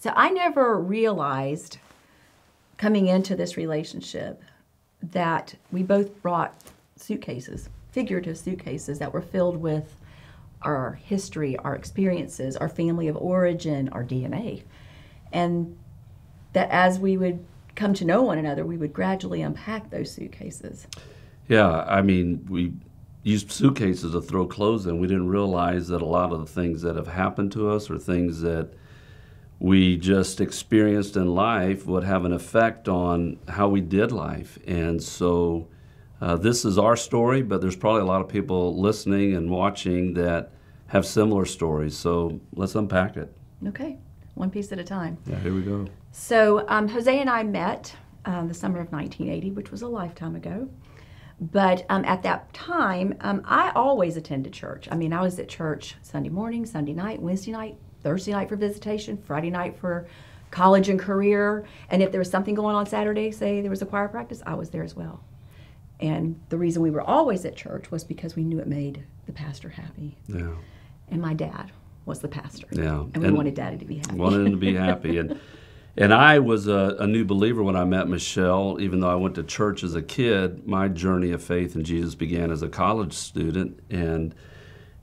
So I never realized coming into this relationship that we both brought suitcases, figurative suitcases that were filled with our history, our experiences, our family of origin, our DNA. And that as we would come to know one another, we would gradually unpack those suitcases. Yeah, I mean, we used suitcases to throw clothes in. We didn't realize that a lot of the things that have happened to us or things that we just experienced in life would have an effect on how we did life. And so this is our story, but there's probably a lot of people listening and watching that have similar stories. So let's unpack it. Okay, one piece at a time. Yeah, here we go. So Jose and I met the summer of 1980, which was a lifetime ago. But at that time, I always attended church. I mean, I was at church Sunday morning, Sunday night, Wednesday night, Thursday night for visitation, Friday night for college and career. And if there was something going on Saturday, say there was a choir practice, I was there as well. And the reason we were always at church was because we knew it made the pastor happy. Yeah. And my dad was the pastor. Yeah. And we wanted Daddy to be happy. Wanted him to be happy. And I was a new believer when I met Michelle. Even though I went to church as a kid, my journey of faith in Jesus began as a college student. And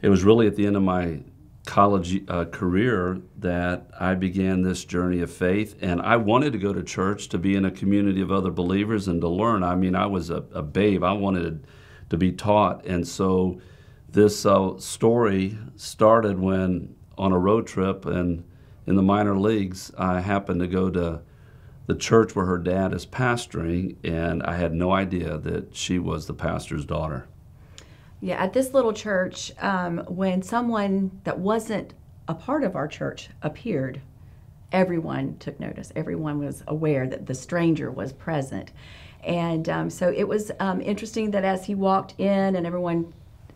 it was really at the end of my college career that I began this journey of faith. And I wanted to go to church to be in a community of other believers and to learn. I mean, I was a babe. I wanted to be taught. And so this story started when on a road trip and in the minor leagues, I happened to go to the church where her dad is pastoring, and I had no idea that she was the pastor's daughter. Yeah, at this little church, when someone that wasn't a part of our church appeared, everyone took notice. Everyone was aware that the stranger was present. And so it was interesting that as he walked in and everyone,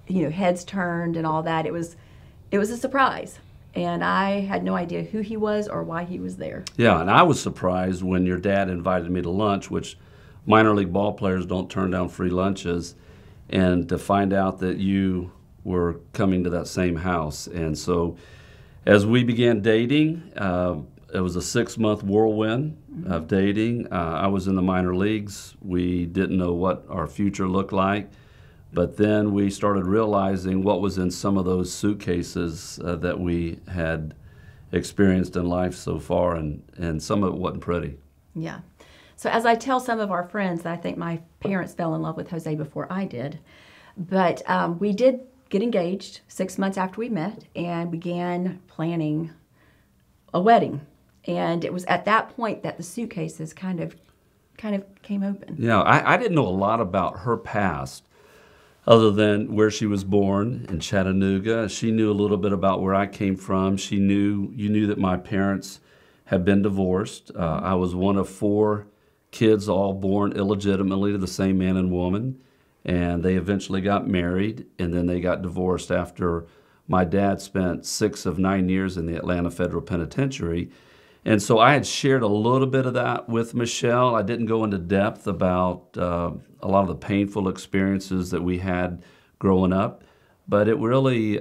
heads turned and all that, it was a surprise. And I had no idea who he was or why he was there. Yeah, and I was surprised when your dad invited me to lunch, which minor league ball players don't turn down free lunches, and to find out that you were coming to that same house. And so as we began dating, it was a 6-month whirlwind of dating. I was in the minor leagues. We didn't know what our future looked like. But then we started realizing what was in some of those suitcases that we had experienced in life so far, and some of it wasn't pretty. Yeah. So as I tell some of our friends, I think my parents fell in love with Jose before I did. But we did get engaged 6 months after we met and began planning a wedding. And it was at that point that the suitcases kind of came open. Yeah, I didn't know a lot about her past, other than where she was born in Chattanooga. She knew a little bit about where I came from. You knew that my parents had been divorced. I was one of 4 kids, all born illegitimately to the same man and woman. And they eventually got married, and then they got divorced after my dad spent 6 of 9 years in the Atlanta Federal Penitentiary. And so I had shared a little bit of that with Michelle. I didn't go into depth about a lot of the painful experiences that we had growing up, but it really,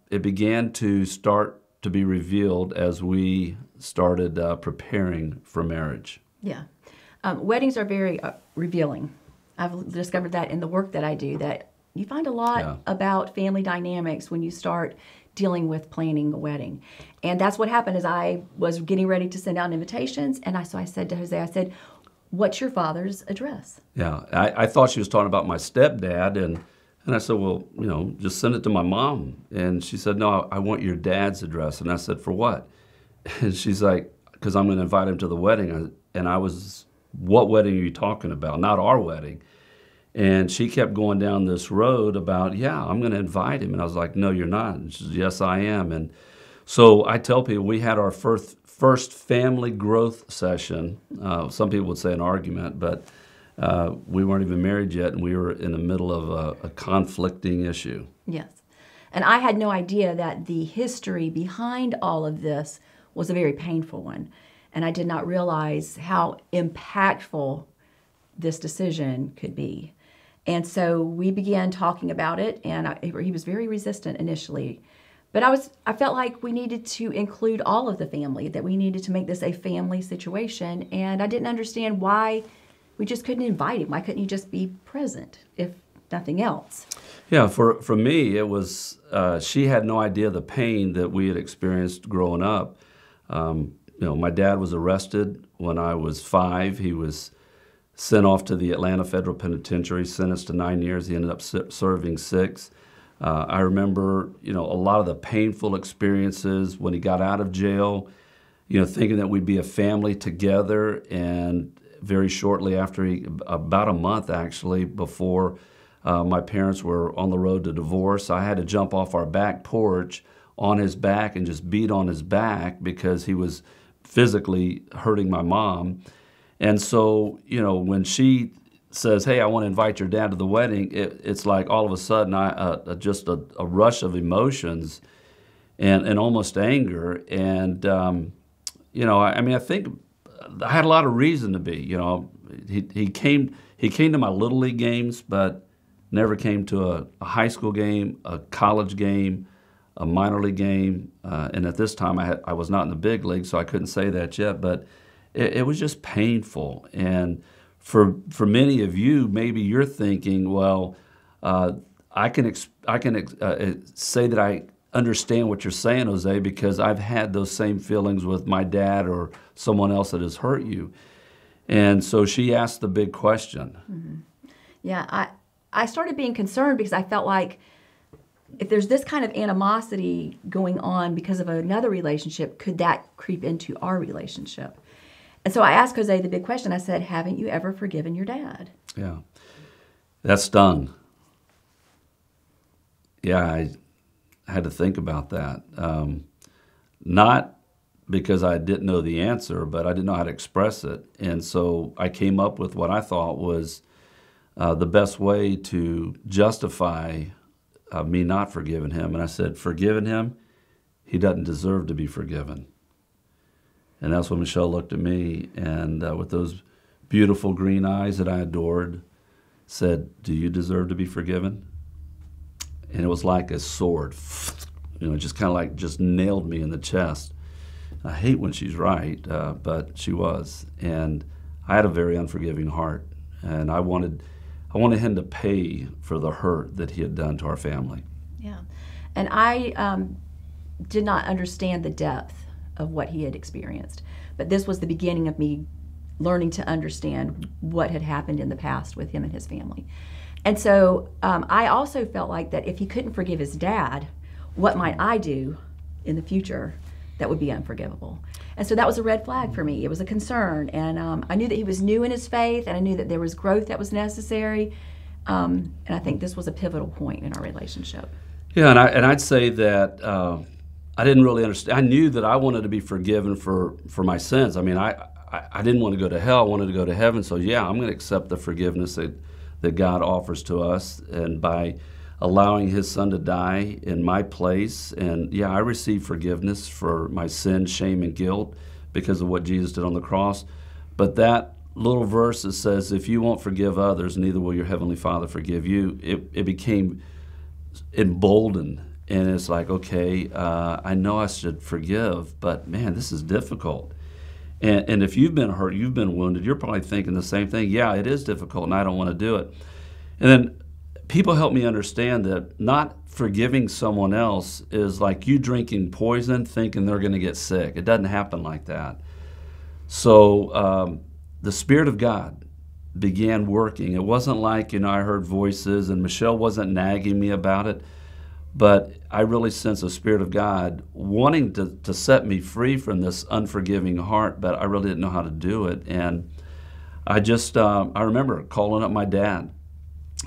it began to start to be revealed as we started preparing for marriage. Yeah. Weddings are very revealing. I've discovered that in the work that I do, that you find a lot about family dynamics when you start dealing with planning a wedding. And that's what happened. As I was getting ready to send out invitations, and so I said to Jose, what's your father's address? Yeah, I thought she was talking about my stepdad, and I said, well, just send it to my mom. And she said, no, I want your dad's address. And I said, for what? And she's like, because I'm going to invite him to the wedding. And I was, what wedding are you talking about? Not our wedding. And she kept going down this road about, yeah, I'm going to invite him. And I was like, no, you're not. And she said, yes, I am. And so I tell people we had our first family growth session. Some people would say an argument, but we weren't even married yet, and we were in the middle of a conflicting issue. Yes. And I had no idea that the history behind all of this was a very painful one. And I did not realize how impactful this decision could be. And so we began talking about it, and he was very resistant initially. But I felt like we needed to include all of the family, that we needed to make this a family situation. And I didn't understand why we just couldn't invite him. Why couldn't he just be present, if nothing else? Yeah, for me, it was, she had no idea the pain that we had experienced growing up. My dad was arrested when I was 5. He was sent off to the Atlanta Federal Penitentiary, sentenced to 9 years. He ended up serving 6. I remember, a lot of the painful experiences when he got out of jail, thinking that we'd be a family together. And very shortly after, about a month actually, before my parents were on the road to divorce, I had to jump off our back porch on his back and just beat on his back because he was physically hurting my mom. And so, when she says, "Hey, I want to invite your dad to the wedding," it's like all of a sudden just a rush of emotions and almost anger. And, I think I had a lot of reason to be. He came to my Little League games, but never came to a high school game, a college game, a minor league game. And at this time, I was not in the big league, so I couldn't say that yet. But it was just painful. And for many of you, maybe you're thinking, well, I can say that I understand what you're saying, Jose, because I've had those same feelings with my dad or someone else that has hurt you. And so she asked the big question. Mm-hmm. Yeah, I started being concerned because I felt like if there's this kind of animosity going on because of another relationship, could that creep into our relationship? And so I asked Jose the big question. I said, haven't you ever forgiven your dad? Yeah. That stung. Yeah, I had to think about that. Not because I didn't know the answer, but I didn't know how to express it. And so I came up with what I thought was the best way to justify me not forgiving him. And I said, forgiving him, he doesn't deserve to be forgiven. And that's when Michelle looked at me and with those beautiful green eyes that I adored, said, "Do you deserve to be forgiven?" And it was like a sword, just kind of like just nailed me in the chest. I hate when she's right, but she was. And I had a very unforgiving heart. And I wanted him to pay for the hurt that he had done to our family. Yeah. And I did not understand the depth of what he had experienced. But this was the beginning of me learning to understand what had happened in the past with him and his family. And so I also felt like that if he couldn't forgive his dad, what might I do in the future that would be unforgivable? And so that was a red flag for me. It was a concern. And I knew that he was new in his faith, and I knew that there was growth that was necessary. And I think this was a pivotal point in our relationship. Yeah, and I'd say that I didn't really understand. I knew that I wanted to be forgiven for my sins. I mean, I didn't want to go to hell. I wanted to go to heaven. So yeah, I'm going to accept the forgiveness that God offers to us, and by allowing his son to die in my place. And yeah, I received forgiveness for my sin, shame, and guilt because of what Jesus did on the cross. But that little verse that says, if you won't forgive others, neither will your heavenly Father forgive you, it became emboldened. And it's like, okay, I know I should forgive, but man, this is difficult. And if you've been hurt, you've been wounded, you're probably thinking the same thing. Yeah, it is difficult, and I don't want to do it. And then people help me understand that not forgiving someone else is like you drinking poison thinking they're going to get sick. It doesn't happen like that. So the Spirit of God began working. It wasn't like, I heard voices, and Michelle wasn't nagging me about it. But I really sense the Spirit of God wanting to set me free from this unforgiving heart, but I really didn't know how to do it. And I remember calling up my dad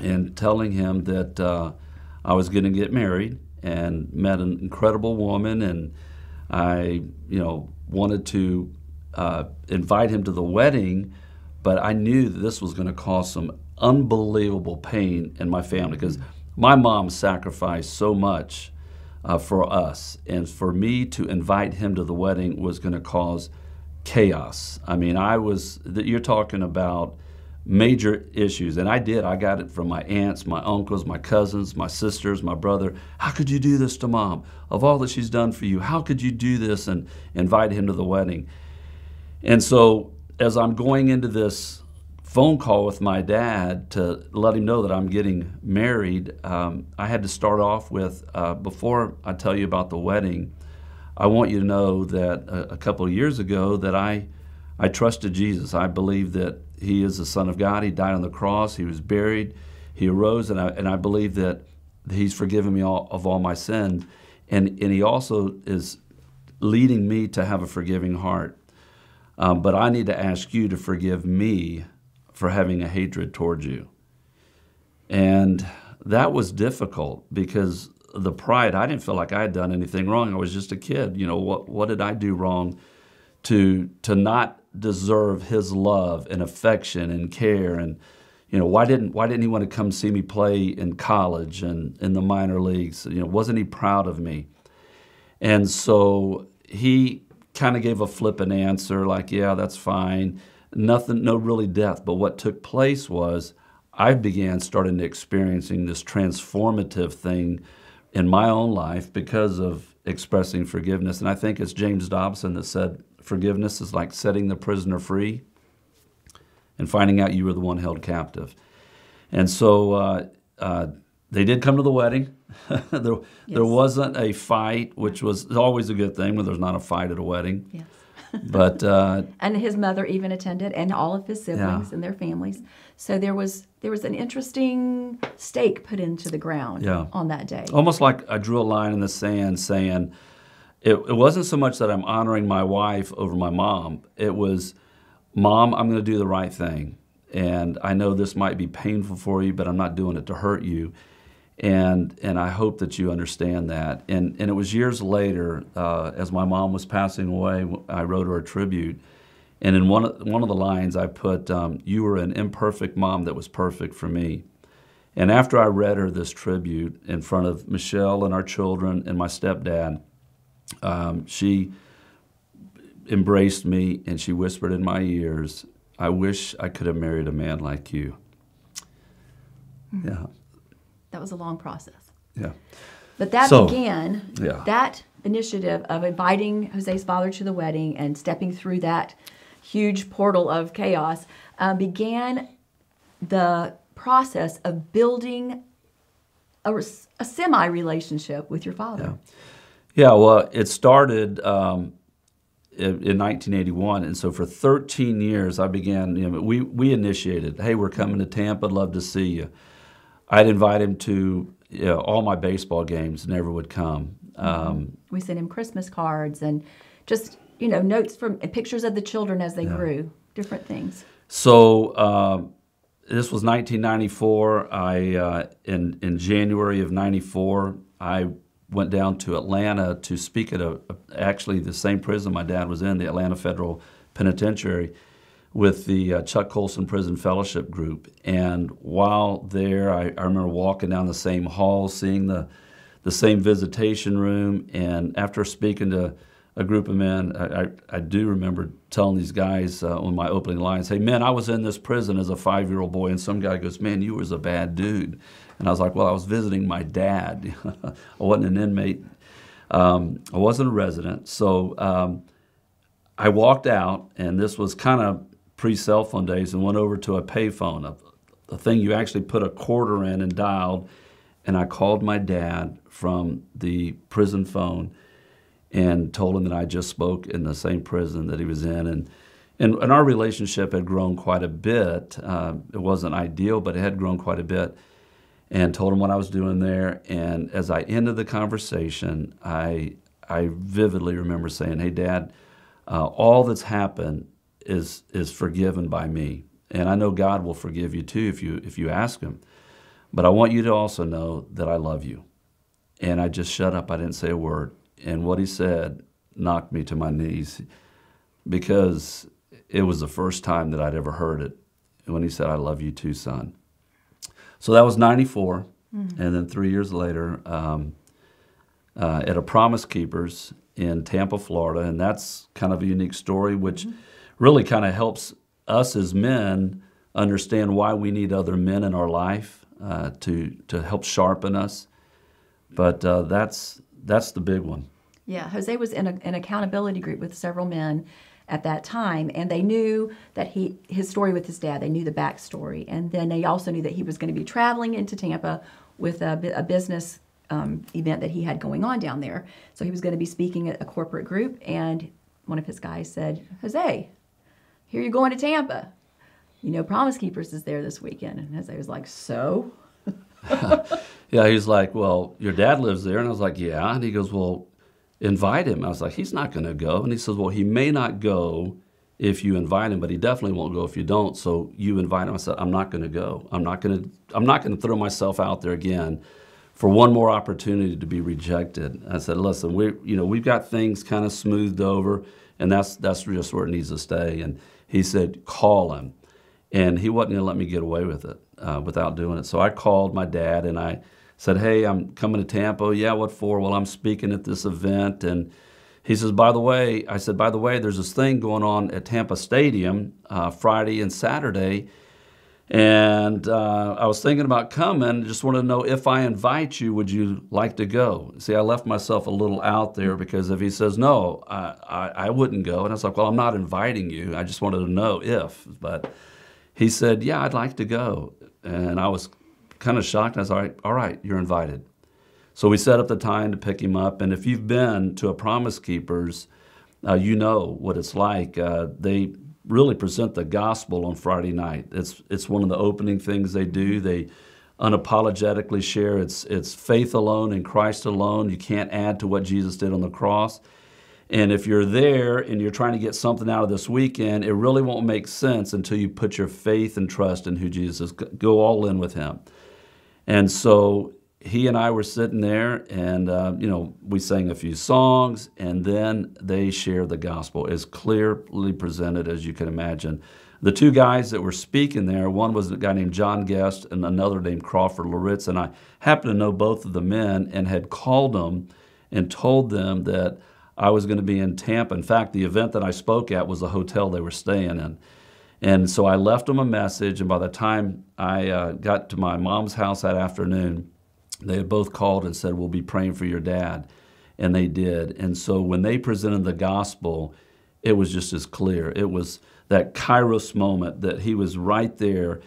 and telling him that I was going to get married and met an incredible woman, and I, wanted to invite him to the wedding, but I knew that this was going to cause some unbelievable pain in my family because my mom sacrificed so much for us, and for me to invite him to the wedding was going to cause chaos. I mean, you're talking about major issues. And I did. I got it from my aunts, my uncles, my cousins, my sisters, my brother. How could you do this to Mom? Of all that she's done for you, how could you do this and invite him to the wedding? And so as I'm going into this phone call with my dad to let him know that I'm getting married, I had to start off with, before I tell you about the wedding, I want you to know that a couple of years ago that I trusted Jesus. I believe that he is the Son of God. He died on the cross. He was buried. He arose, and I believe that he's forgiven me of all my sin. And he also is leading me to have a forgiving heart. But I need to ask you to forgive me for having a hatred towards you. And that was difficult because the pride, I didn't feel like I had done anything wrong. I was just a kid. You know, what did I do wrong to not deserve his love and affection and care? And, you know, why didn't he want to come see me play in college and in the minor leagues? You know, wasn't he proud of me? And so he kind of gave a flippant answer like, yeah, that's fine. Nothing, no really depth. But what took place was I began starting to experiencing this transformative thing in my own life because of expressing forgiveness. And I think it's James Dobson that said, forgiveness is like setting the prisoner free and finding out you were the one held captive. And so they did come to the wedding. There wasn't a fight, which was always a good thing when there's not a fight at a wedding. Yes. But and his mother even attended, and all of his siblings and their families. So there was an interesting stake put into the ground on that day. Almost like I drew a line in the sand saying, it wasn't so much that I'm honoring my wife over my mom. It was, Mom, I'm going to do the right thing. And I know this might be painful for you, but I'm not doing it to hurt you. And I hope that you understand that. And it was years later, as my mom was passing away, I wrote her a tribute. And in one of the lines I put, you were an imperfect mom that was perfect for me. And after I read her this tribute in front of Michelle and our children and my stepdad, she embraced me and she whispered in my ears, I wish I could have married a man like you. Mm-hmm. Yeah. That was a long process. Yeah. But that began, that initiative of inviting Jose's father to the wedding and stepping through that huge portal of chaos began the process of building a semi-relationship with your father. Yeah, well, it started in 1981, and so for 13 years I began, we initiated, hey, we're coming to Tampa, love to see you. I'd invite him to all my baseball games, never would come. We sent him Christmas cards and just, notes from pictures of the children as they grew, different things. So this was 1994. In January of 94, I went down to Atlanta to speak at actually the same prison my dad was in, the Atlanta Federal Penitentiary, with the Chuck Colson Prison Fellowship Group. And while there, I remember walking down the same hall, seeing the same visitation room, and after speaking to a group of men, I do remember telling these guys on my opening lines, hey, man, I was in this prison as a 5-year-old boy, and some guy goes, man, you was a bad dude. And I was like, well, I was visiting my dad. I wasn't an inmate. I wasn't a resident. So I walked out, and this was kind of pre-cell phone days, and went over to a payphone, a thing you actually put a quarter in and dialed, and I called my dad from the prison phone and told him that I just spoke in the same prison that he was in, and our relationship had grown quite a bit. It wasn't ideal, but it had grown quite a bit, and told him what I was doing there. And as I ended the conversation, I vividly remember saying, hey, Dad, all that's happened is forgiven by me, and I know God will forgive you too if you ask him. But I want you to also know that I love you. And I just shut up. I didn't say a word. And what he said knocked me to my knees, because it was the first time that I'd ever heard it, when he said, I love you too, son. So that was 94, and then 3 years later, at a Promise Keepers in Tampa, Florida, and that's kind of a unique story, which really kind of helps us as men understand why we need other men in our life to help sharpen us. But that's the big one. Yeah, Jose was in an accountability group with several men at that time, and they knew that his story with his dad. They knew the backstory, and then they also knew that he was going to be traveling into Tampa with a business event that he had going on down there. So he was going to be speaking at a corporate group, and one of his guys said, "Jose, here you're going to Tampa. You know, Promise Keepers is there this weekend." And Jose was like, "So?" Yeah, he's like, "Well, your dad lives there." And I was like, "Yeah." And he goes, "Well, invite him." I was like, "He's not going to go." And he says, "Well, he may not go if you invite him, but he definitely won't go if you don't. So you invite him." I said, "I'm not going to go. I'm not going to throw myself out there again for one more opportunity to be rejected." I said, "Listen, we've got things kind of smoothed over, and that's just where it needs to stay." And he said, "Call him." And he wasn't going to let me get away with it without doing it. So I called my dad and I said, "Hey, I'm coming to Tampa." "Yeah, what for?" "Well, I'm speaking at this event." And he says, "By the way," I said, "By the way, there's this thing going on at Tampa Stadium Friday and Saturday. And I was thinking about coming. Just wanted to know if I invite you, would you like to go?" See, I left myself a little out there because if he says no, I wouldn't go. And I was like, "Well, I'm not inviting you. I just wanted to know if." But he said, "Yeah, I'd like to go." And I was kind of shocked. I was like, "All right, you're invited." So we set up the time to pick him up. And if you've been to a Promise Keepers, you know what it's like. They really present the gospel on Friday night. It's one of the opening things they do. They unapologetically share it's faith alone in Christ alone. You can't add to what Jesus did on the cross. And if you're there and you're trying to get something out of this weekend, it really won't make sense until you put your faith and trust in who Jesus is. Go all in with him. And so he and I were sitting there, and we sang a few songs, and then they shared the gospel as clearly presented as you can imagine. The two guys that were speaking there, one was a guy named John Guest and another named Crawford Loritz, and I happened to know both of the men and had called them and told them that I was going to be in Tampa. In fact, the event that I spoke at was the hotel they were staying in. And so I left them a message, and by the time I got to my mom's house that afternoon, they had both called and said, "We'll be praying for your dad." And they did. And so when they presented the gospel, it was just as clear. It was that Kairos moment that he was right there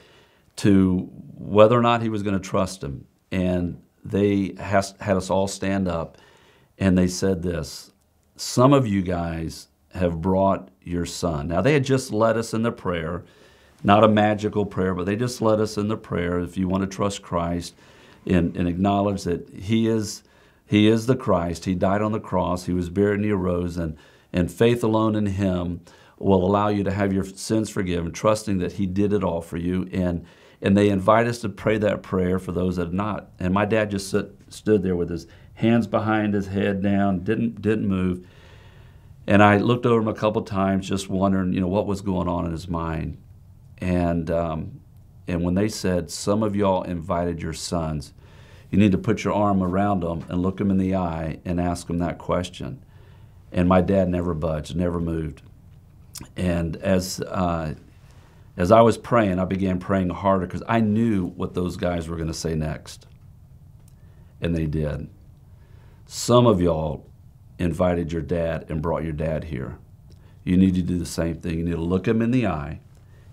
to whether or not he was going to trust him. And they had us all stand up, and they said this: "Some of you guys have brought your son." Now, they had just led us in the prayer, not a magical prayer, but they just led us in the prayer. If you want to trust Christ and acknowledge that he is the Christ, he died on the cross, he was buried and he arose, and faith alone in him will allow you to have your sins forgiven, trusting that he did it all for you. And they invite us to pray that prayer for those that have not. And my dad just stood there with his hands behind his head down, didn't move. And I looked over him a couple times, just wondering, what was going on in his mind. And when they said, "Some of y'all invited your sons," you need to put your arm around them and look them in the eye and ask them that question. And my dad never budged, never moved. And as I was praying, I began praying harder because I knew what those guys were going to say next. And they did. "Some of y'all invited your dad and brought your dad here. You need to do the same thing. You need to look him in the eye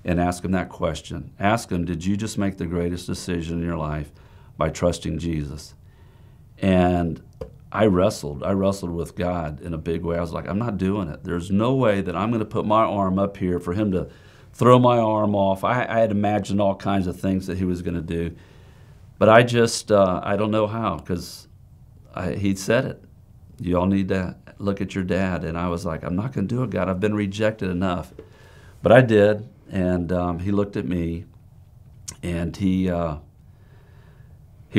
and ask him that question. Ask him, did you just make the greatest decision in your life by trusting Jesus?" And I wrestled with God in a big way. I was like, I'm not doing it. There's no way that I'm going to put my arm up here for him to throw my arm off. I had imagined all kinds of things that he was going to do. But I just, I don't know how, because he said it. You all need to look at your dad. And I was like, I'm not going to do it, God. I've been rejected enough. But I did. And he looked at me, and he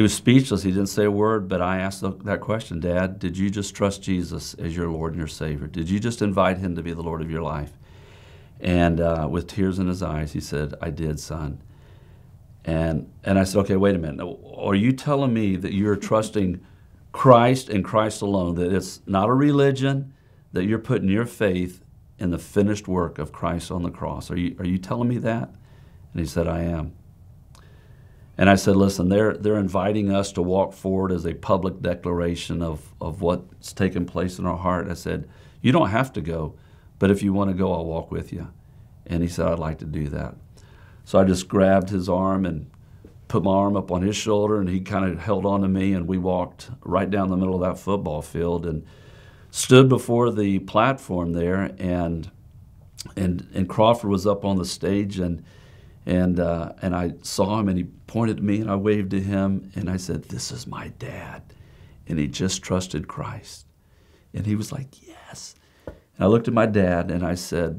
was speechless. He didn't say a word, but I asked that question: "Dad, did you just trust Jesus as your Lord and your Savior? Did you just invite him to be the Lord of your life?" And with tears in his eyes, he said, "I did, son." And I said, "Okay, wait a minute. Are you telling me that you're trusting Christ and Christ alone, that it's not a religion, that you're putting your faith in the finished work of Christ on the cross? Are you telling me that?" And he said, I am. And I said, listen, they're inviting us to walk forward as a public declaration of what's taken place in our heart. I said, you don't have to go, but if you want to go, I'll walk with you. And he said, I'd like to do that. So I just grabbed his arm and put my arm up on his shoulder, and he kind of held on to me, and we walked right down the middle of that football field and stood before the platform there, and Crawford was up on the stage, and I saw him, and he pointed to me, and I waved to him, and I said, this is my dad, and he just trusted Christ. And he was like, yes. And I looked at my dad, and I said,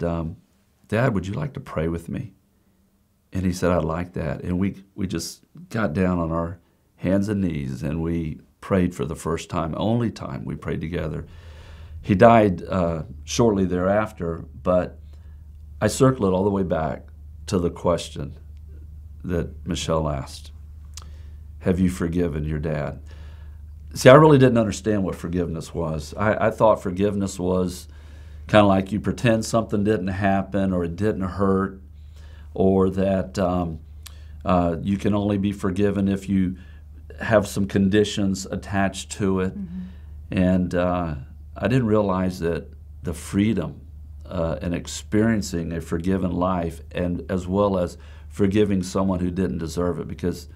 Dad, would you like to pray with me? And he said, I'd like that. And we just got down on our hands and knees, and we prayed for the first time, only time we prayed together. He died shortly thereafter, but I circle it all the way back to the question that Michelle asked. Have you forgiven your dad? See, I really didn't understand what forgiveness was. I thought forgiveness was kind of like you pretend something didn't happen or it didn't hurt, or that you can only be forgiven if you have some conditions attached to it. Mm-hmm. And I didn't realize that the freedom and experiencing a forgiven life, and as well as forgiving someone who didn't deserve it, because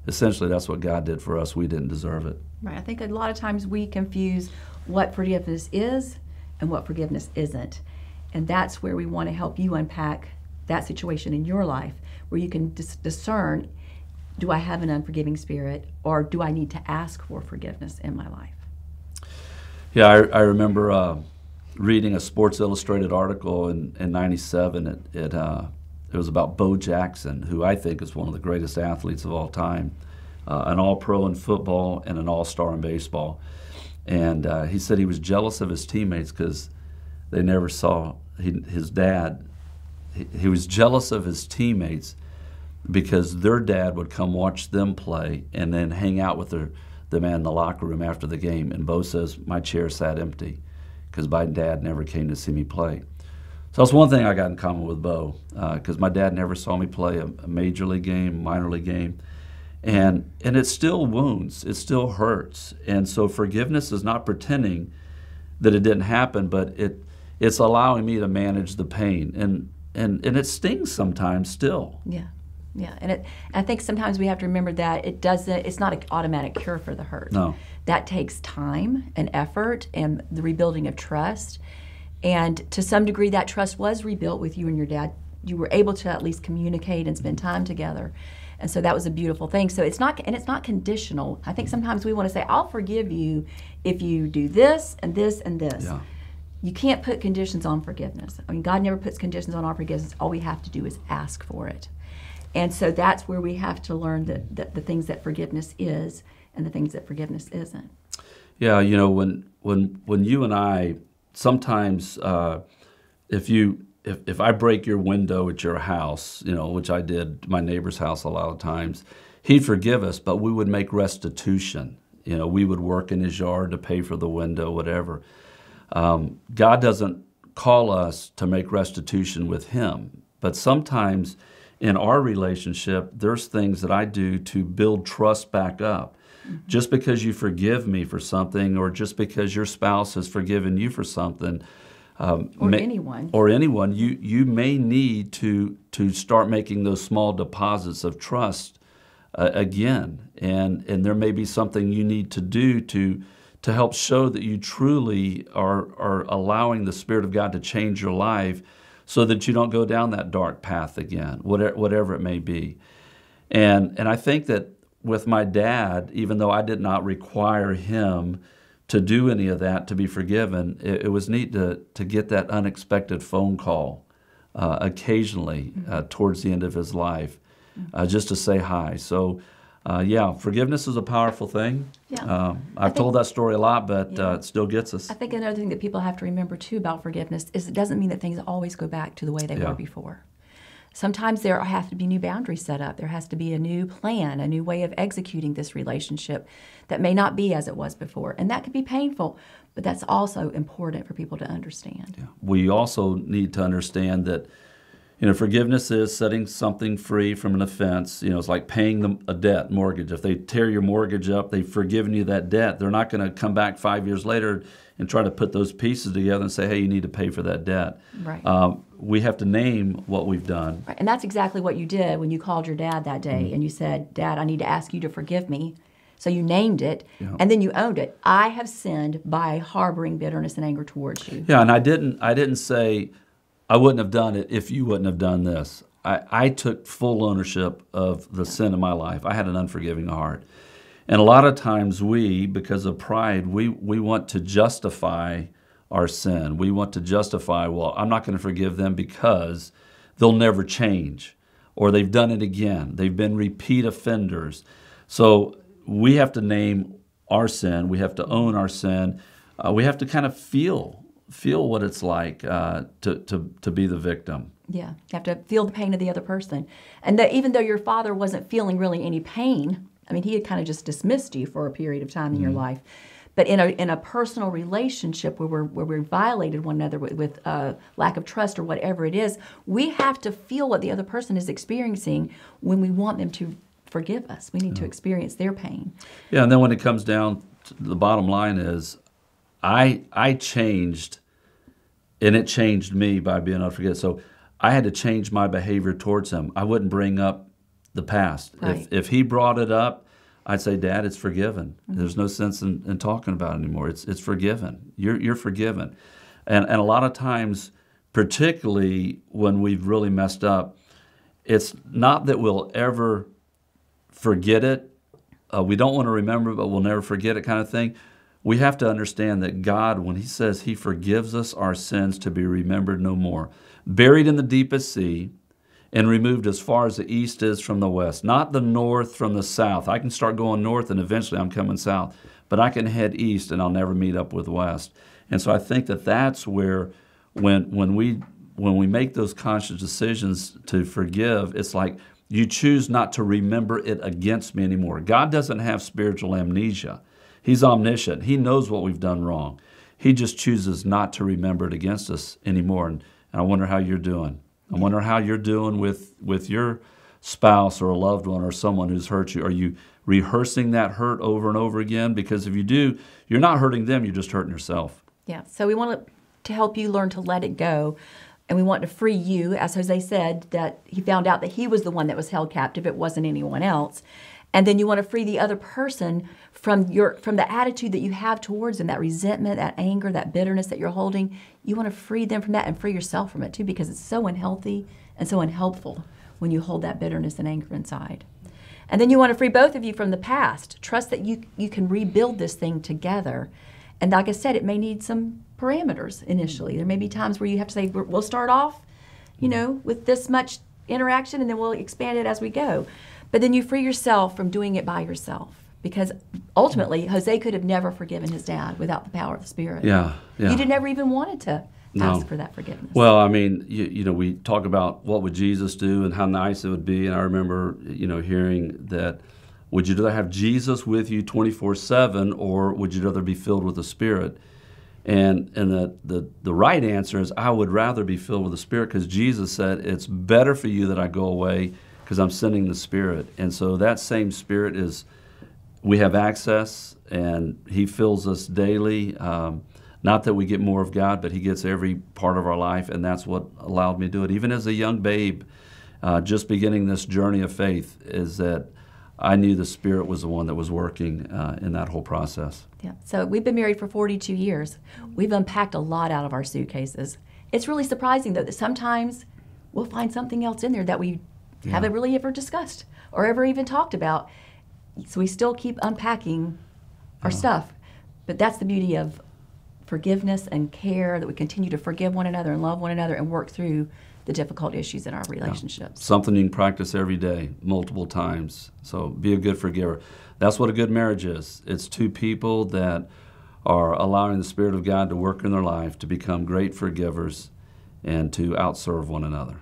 essentially that's what God did for us. We didn't deserve it. Right. I think a lot of times we confuse what forgiveness is and what forgiveness isn't. And that's where we want to help you unpack that situation in your life, where you can discern, do I have an unforgiving spirit, or do I need to ask for forgiveness in my life? Yeah, I remember reading a Sports Illustrated article in 97. It was about Bo Jackson, who I think is one of the greatest athletes of all time, an all-pro in football and an all-star in baseball. And he said he was jealous of his teammates because they never saw his dad. He was jealous of his teammates because their dad would come watch them play and then hang out with the man in the locker room after the game. And Bo says, my chair sat empty because my dad never came to see me play. So that's one thing I got in common with Bo, because my dad never saw me play a major league game, minor league game. And it still wounds, it still hurts. And so forgiveness is not pretending that it didn't happen, but it's allowing me to manage the pain. And it stings sometimes still. Yeah. And I think sometimes we have to remember that it's not an automatic cure for the hurt. No. That takes time and effort and the rebuilding of trust. And to some degree, that trust was rebuilt with you and your dad. You were able to at least communicate and spend time together. And so that was a beautiful thing. So it's not conditional. I think sometimes we want to say, I'll forgive you if you do this and this and this. Yeah. You can't put conditions on forgiveness. I mean, God never puts conditions on our forgiveness. All we have to do is ask for it. And so that's where we have to learn the things that forgiveness is and the things that forgiveness isn't. Yeah, when you and I, sometimes if I break your window at your house, which I did my neighbor's house a lot of times, he'd forgive us, but we would make restitution. We would work in his yard to pay for the window, whatever. God doesn't call us to make restitution with him, but sometimes in our relationship, there's things that I do to build trust back up. Mm-hmm. Just because you forgive me for something, or just because your spouse has forgiven you for something, anyone, you may need to start making those small deposits of trust again, and there may be something you need to do to help show that you truly are allowing the Spirit of God to change your life, so that you don't go down that dark path again, whatever it may be. And I think that with my dad, even though I did not require him to do any of that to be forgiven, it was neat to get that unexpected phone call occasionally towards the end of his life, just to say hi. So, forgiveness is a powerful thing. Yeah. I've told that story a lot, but it still gets us. I think another thing that people have to remember, too, about forgiveness is it doesn't mean that things always go back to the way they were before. Sometimes there have to be new boundaries set up. There has to be a new plan, a new way of executing this relationship that may not be as it was before. And that can be painful, but that's also important for people to understand. Yeah. We also need to understand that, Forgiveness is setting something free from an offense. It's like paying them a debt, mortgage. If they tear your mortgage up, they've forgiven you that debt. They're not going to come back 5 years later and try to put those pieces together and say, hey, you need to pay for that debt. Right. We have to name what we've done. Right. And that's exactly what you did when you called your dad that day and you said, Dad, I need to ask you to forgive me. So you named it, and then you owned it. I have sinned by harboring bitterness and anger towards you. Yeah, and I didn't say, I wouldn't have done it if you wouldn't have done this. I took full ownership of the sin in my life. I had an unforgiving heart. And a lot of times because of pride, we want to justify our sin. We want to justify, well, I'm not going to forgive them because they'll never change, or they've done it again. They've been repeat offenders. So we have to name our sin. We have to own our sin. We have to kind of feel what it's like to be the victim. Yeah, you have to feel the pain of the other person. And that even though your father wasn't feeling really any pain, I mean, he had kind of just dismissed you for a period of time in your life. But in a personal relationship where we violated one another with lack of trust or whatever it is, we have to feel what the other person is experiencing when we want them to forgive us. We need to experience their pain. Yeah, and then when it comes down to the bottom line is, I changed, and it changed me by being able to forget. So I had to change my behavior towards him. I wouldn't bring up the past. Right. If he brought it up, I'd say, Dad, it's forgiven. There's no sense in talking about it anymore. It's forgiven. You're forgiven. And a lot of times, particularly when we've really messed up, it's not that we'll ever forget it. We don't want to remember, but we'll never forget it kind of thing. We have to understand that God, when he says he forgives us our sins to be remembered no more, buried in the deepest sea and removed as far as the east is from the west, not the north from the south. I can start going north and eventually I'm coming south, but I can head east and I'll never meet up with west. And so I think that that's where when we make those conscious decisions to forgive, it's like you choose not to remember it against me anymore. God doesn't have spiritual amnesia. He's omniscient. He knows what we've done wrong. He just chooses not to remember it against us anymore. And I wonder how you're doing. I wonder how you're doing with your spouse or a loved one or someone who's hurt you. Are you rehearsing that hurt over and over again? Because if you do, you're not hurting them, you're just hurting yourself. Yeah, so we want to help you learn to let it go. And we want to free you, as Jose said, that he found out that he was the one that was held captive. It wasn't anyone else. And then you want to free the other person from the attitude that you have towards them, that resentment, that anger, that bitterness that you're holding. You want to free them from that and free yourself from it too, because it's so unhealthy and so unhelpful when you hold that bitterness and anger inside. And then you want to free both of you from the past. Trust that you can rebuild this thing together. And like I said, it may need some parameters initially. There may be times where you have to say, we'll start off, with this much interaction, and then we'll expand it as we go. But then you free yourself from doing it by yourself, because ultimately Jose could have never forgiven his dad without the power of the Spirit. Yeah. You never even wanted to ask for that forgiveness. Well, I mean, we talk about what would Jesus do and how nice it would be, and I remember, hearing that, would you rather have Jesus with you 24/7, or would you rather be filled with the Spirit? And the right answer is, I would rather be filled with the Spirit, because Jesus said, it's better for you that I go away, because I'm sending the Spirit. And so that same Spirit we have access, and he fills us daily. Not that we get more of God, but he gets every part of our life, and that's what allowed me to do it. Even as a young babe, just beginning this journey of faith, is that I knew the Spirit was the one that was working in that whole process. Yeah. So we've been married for 42 years. We've unpacked a lot out of our suitcases. It's really surprising, though, that sometimes we'll find something else in there that we haven't really ever discussed or ever even talked about. So we still keep unpacking our stuff. But that's the beauty of forgiveness and care, that we continue to forgive one another and love one another and work through the difficult issues in our relationships. Something you can practice every day, multiple times. So be a good forgiver. That's what a good marriage is. It's two people that are allowing the Spirit of God to work in their life to become great forgivers and to outserve one another.